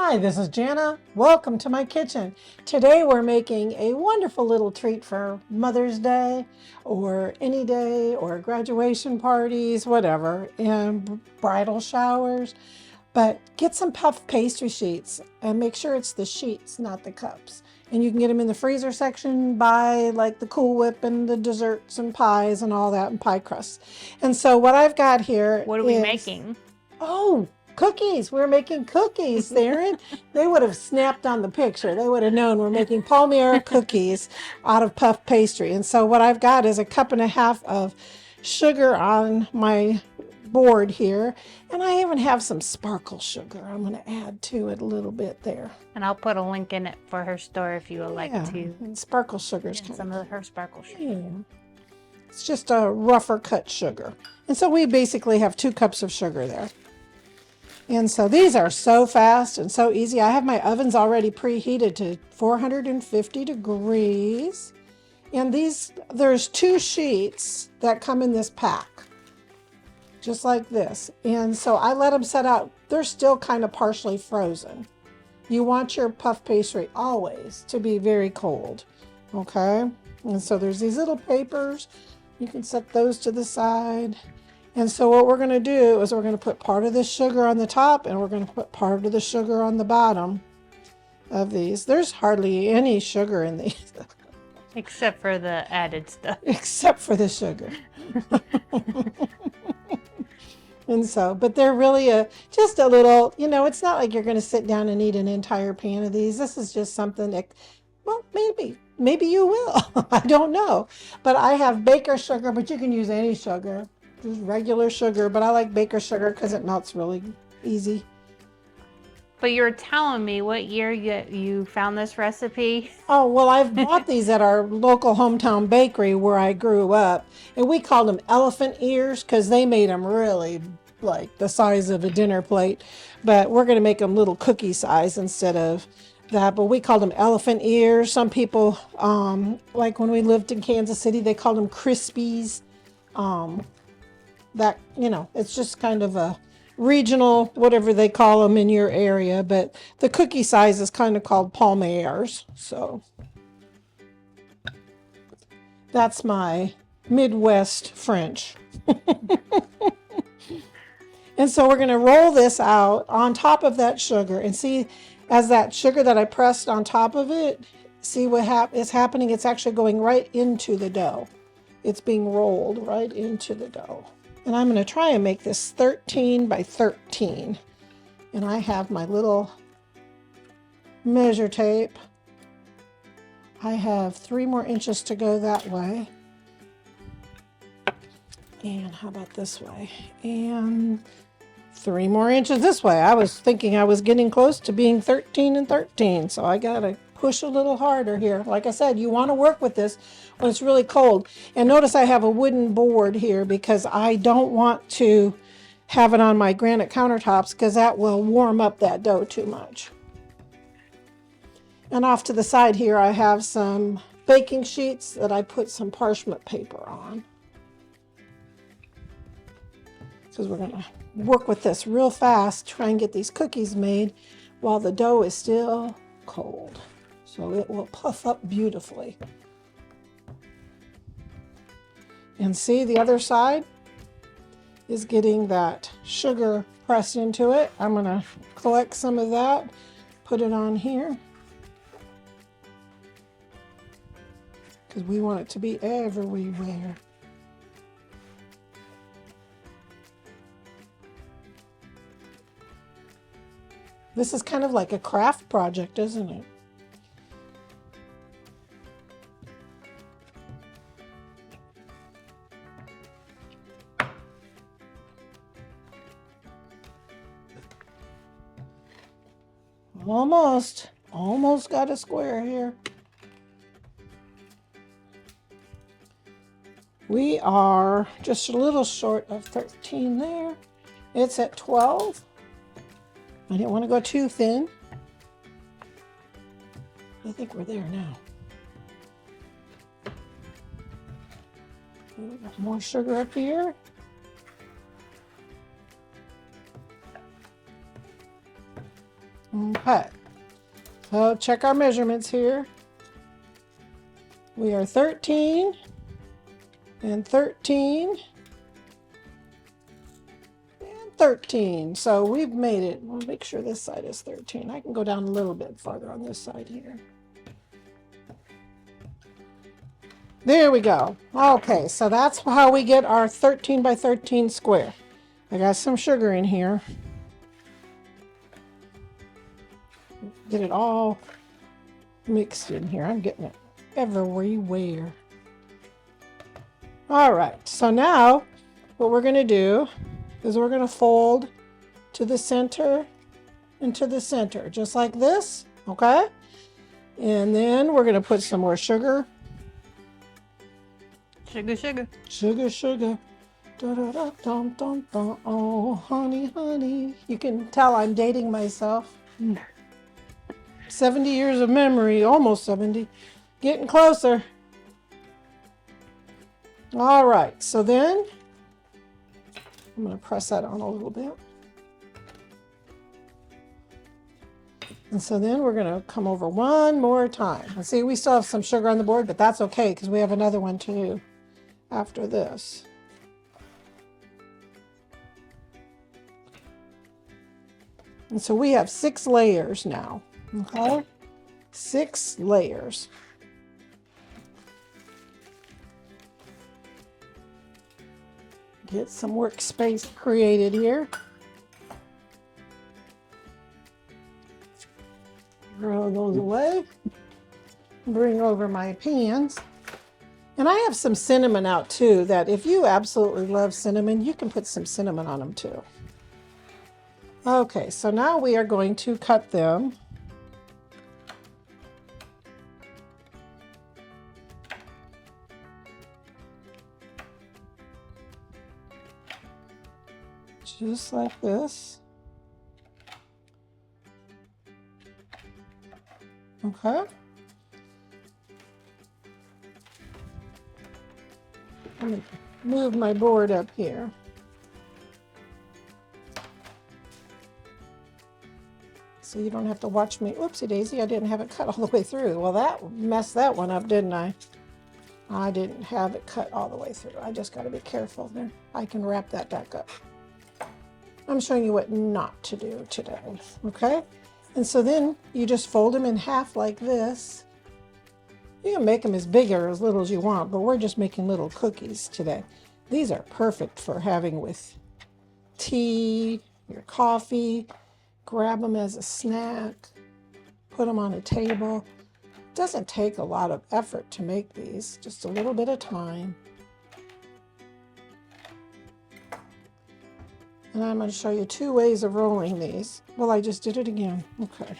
Hi, this is Jana. Welcome to my kitchen. Today we're making a wonderful little treat for Mother's Day or any day or graduation parties, whatever, and bridal showers. But get some puff pastry sheets and make sure it's the sheets, not the cups. And you can get them in the freezer section, buy like the Cool Whip and the desserts and pies and all that and pie crusts. And so what I've got here What are we making? Oh, cookies. We're making cookies, Theron. They would have snapped on the picture. They would have known we're making Palmyra cookies out of puff pastry. And so what I've got is a cup and a half of sugar on my board here. And I even have some sparkle sugar. I'm going to add to it a little bit there. And I'll put a link in it for her store if you would like to. And sparkle sugar is Some of her sparkle sugar. Yeah. It's just a rougher cut sugar. And so we basically have 2 cups of sugar there. And so these are so fast and so easy. I have my ovens already preheated to 450 degrees. And there's 2 sheets that come in this pack, just like this. And so I let them set out. They're still kind of partially frozen. You want your puff pastry always to be very cold, okay? And so there's these little papers. You can set those to the side. And so what we're going to do is we're going to put part of this sugar on the top and we're going to put part of the sugar on the bottom of these. There's hardly any sugar in these. Except for the added stuff. Except for the sugar. And so, but they're really just a little, it's not like you're going to sit down and eat an entire pan of these. This is just something that, well, maybe you will. I don't know. But I have baker sugar, but you can use any sugar. Just regular sugar, but I like baker sugar because it melts really easy. But you were telling me what year you found this recipe. Oh, well, I've bought these at our local hometown bakery where I grew up, and we called them elephant ears because they made them really like the size of a dinner plate, but we're going to make them little cookie size instead of that, but we called them elephant ears. Some people, like when we lived in Kansas City, they called them Krispies. That, it's just kind of a regional, whatever they call them in your area, but the cookie size is kind of called palmiers. So that's my Midwest French. And so we're going to roll this out on top of that sugar and see, as that sugar that I pressed on top of it, see what is happening. It's actually going right into the dough. It's being rolled right into the dough. And I'm going to try and make this 13 by 13. And I have my little measure tape. I have 3 more inches to go that way. And how about this way? And 3 more inches this way. I was thinking I was getting close to being 13 and 13. So I got to push a little harder here. Like I said, you want to work with this when it's really cold. And notice I have a wooden board here because I don't want to have it on my granite countertops because that will warm up that dough too much. And off to the side here, I have some baking sheets that I put some parchment paper on. Because we're going to work with this real fast, try and get these cookies made while the dough is still cold. So it will puff up beautifully. And see, the other side is getting that sugar pressed into it. I'm going to collect some of that, put it on here, because we want it to be everywhere. This is kind of like a craft project, isn't it? Almost got a square here. We are just a little short of 13 there. It's at 12. I didn't want to go too thin. I think we're there now. More sugar up here. Okay. So check our measurements here. We are 13 and 13 and 13. So we've made it. We'll make sure this side is 13. I can go down a little bit farther on this side here. There we go. Okay, so that's how we get our 13 by 13 square. I got some sugar in here. Get it all mixed in here. I'm getting it everywhere. All right, so now what we're going to do is we're going to fold to the center and to the center, just like this, okay? And then we're going to put some more sugar. Sugar, sugar. Sugar, sugar. Da, da, da, dum, dum, dum. Oh, honey, honey. You can tell I'm dating myself. 70 years of memory, almost 70. Getting closer. All right, so then I'm going to press that on a little bit. And so then we're going to come over one more time. And see, we still have some sugar on the board, but that's okay because we have another one to do after this. And so we have 6 layers now. Okay? 6 layers. Get some workspace created here. Throw those away. Bring over my pans. And I have some cinnamon out too, that if you absolutely love cinnamon, you can put some cinnamon on them too. Okay, so now we are going to cut them. Just like this. Okay. Let me move my board up here. So you don't have to watch me. Oopsie daisy, I didn't have it cut all the way through. Well, that messed that one up, didn't I? I didn't have it cut all the way through. I just got to be careful there. I can wrap that back up. I'm showing you what not to do today, okay? And so then you just fold them in half like this. You can make them as big or as little as you want, but we're just making little cookies today. These are perfect for having with tea, your coffee. Grab them as a snack, put them on a table. It doesn't take a lot of effort to make these, just a little bit of time. And I'm going to show you 2 ways of rolling these. Well, I just did it again. Okay.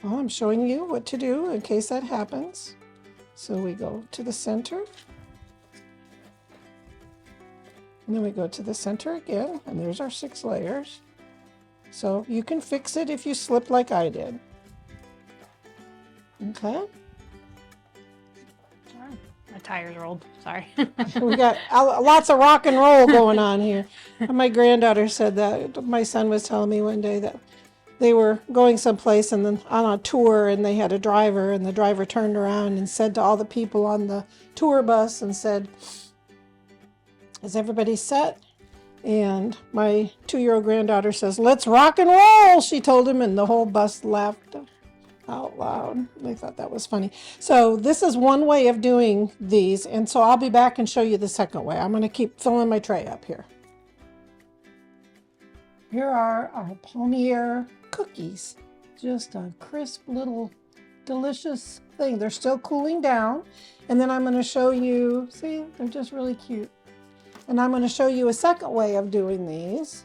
Well, I'm showing you what to do in case that happens. So we go to the center. And then we go to the center again. And there's our 6 layers. So you can fix it if you slip like I did. Okay. My tires rolled. Sorry. We got lots of rock and roll going on here. My granddaughter said that. My son was telling me one day that they were going someplace and then on a tour and they had a driver and the driver turned around and said to all the people on the tour bus and said, "Is everybody set?" And my 2-year-old granddaughter says, "Let's rock and roll," she told him, and the whole bus laughed out loud. They thought that was funny. So this is one way of doing these, and so I'll be back and show you the second way. I'm going to keep filling my tray up here. Here are our palmier cookies. Just a crisp little delicious thing. They're still cooling down. And then I'm going to show you, see, they're just really cute. And I'm going to show you a second way of doing these.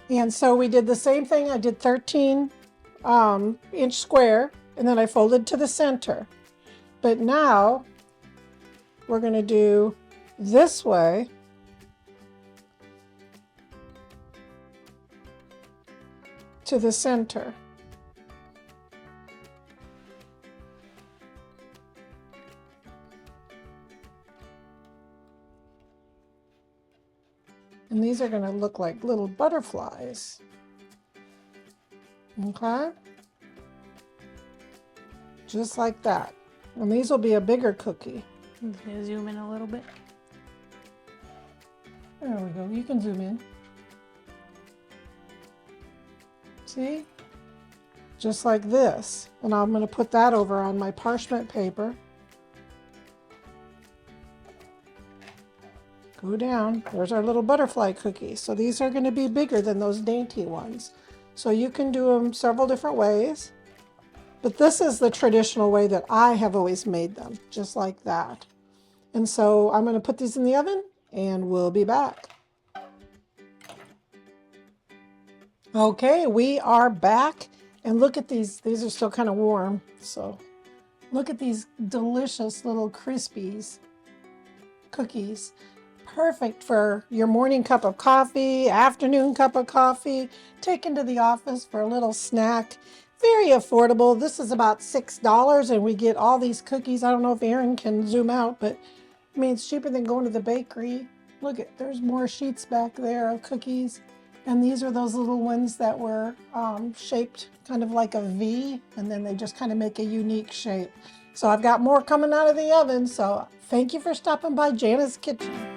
And so we did the same thing. I did 13 inch square, and then I folded to the center. But now we're going to do this way. To the center. And these are going to look like little butterflies. Okay? Just like that. And these will be a bigger cookie. Okay, zoom in a little bit. There we go. You can zoom in. See? Just like this. And I'm going to put that over on my parchment paper. Go down. There's our little butterfly cookies. So these are going to be bigger than those dainty ones. So you can do them several different ways. But this is the traditional way that I have always made them, just like that. And so I'm going to put these in the oven and we'll be back. Okay, we are back. And look at these. These are still kind of warm. So look at these delicious little crispies, cookies. Perfect for your morning cup of coffee, afternoon cup of coffee, take into the office for a little snack. Very affordable. This is about $6 and we get all these cookies. I don't know if Aaron can zoom out, but I mean, it's cheaper than going to the bakery. Look at, there's more sheets back there of cookies. And these are those little ones that were shaped kind of like a V, and then they just kind of make a unique shape. So I've got more coming out of the oven. So thank you for stopping by Jana's Kitchen.